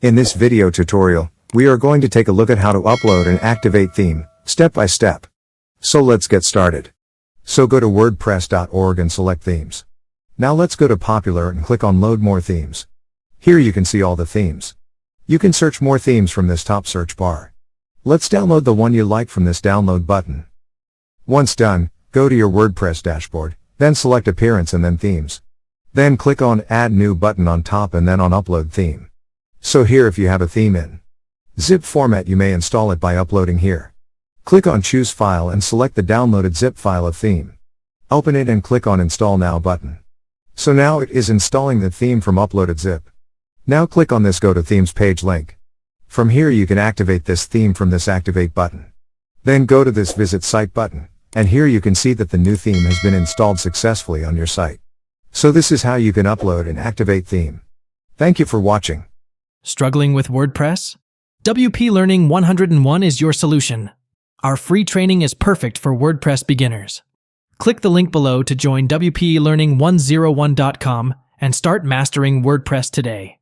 In this video tutorial, we are going to take a look at how to upload and activate theme, step by step. So let's get started. So go to wordpress.org and select themes. Now let's go to popular and click on load more themes. Here you can see all the themes. You can search more themes from this top search bar. Let's download the one you like from this download button. Once done, go to your WordPress dashboard, then select appearance and then themes. Then click on add new button on top and then on upload theme. So here if you have a theme in zip format you may install it by uploading here. Click on choose file and select the downloaded zip file of theme. Open it and click on install now button. So now it is installing the theme from uploaded zip. Now click on this go to themes page link. From here you can activate this theme from this activate button. Then go to this visit site button, and here you can see that the new theme has been installed successfully on your site. So this is how you can upload and activate theme. Thank you for watching. Struggling with WordPress? WP Learning 101 is your solution. Our free training is perfect for WordPress beginners. Click the link below to join WPLearning101.com and start mastering WordPress today.